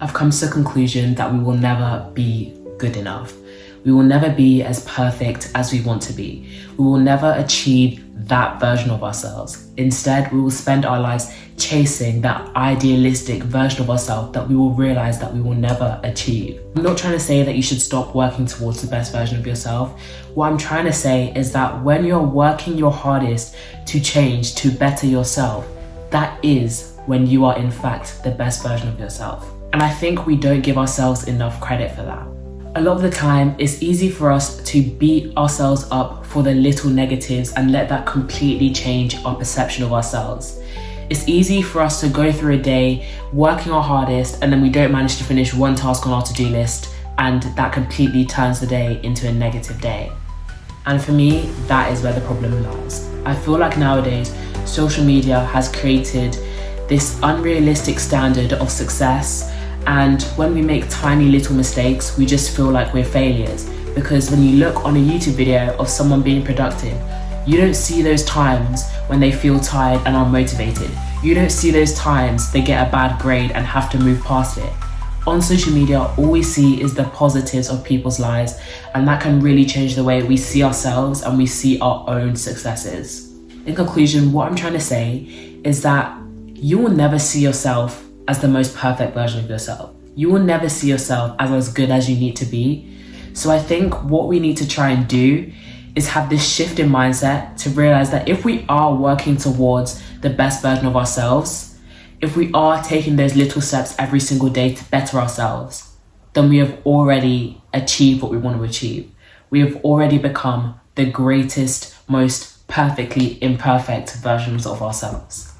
I've come to the conclusion that we will never be good enough. We will never be as perfect as we want to be. We will never achieve that version of ourselves. Instead, we will spend our lives chasing that idealistic version of ourselves that we will realize that we will never achieve. I'm not trying to say that you should stop working towards the best version of yourself. What I'm trying to say is that when you're working your hardest to change, to better yourself, that is when you are in fact the best version of yourself. And I think we don't give ourselves enough credit for that. A lot of the time, it's easy for us to beat ourselves up for the little negatives and let that completely change our perception of ourselves. It's easy for us to go through a day working our hardest and then we don't manage to finish one task on our to-do list, and that completely turns the day into a negative day. And for me, that is where the problem lies. I feel like nowadays, social media has created this unrealistic standard of success, and when we make tiny little mistakes, we just feel like we're failures. Because when you look on a YouTube video of someone being productive, you don't see those times when they feel tired and unmotivated. You don't see those times they get a bad grade and have to move past it. On social media, all we see is the positives of people's lives, and that can really change the way we see ourselves and we see our own successes. In conclusion, what I'm trying to say is that you will never see yourself as the most perfect version of yourself. You will never see yourself as good as you need to be. So I think what we need to try and do is have this shift in mindset to realize that if we are working towards the best version of ourselves, if we are taking those little steps every single day to better ourselves, then we have already achieved what we want to achieve. We have already become the greatest, most perfectly imperfect versions of ourselves.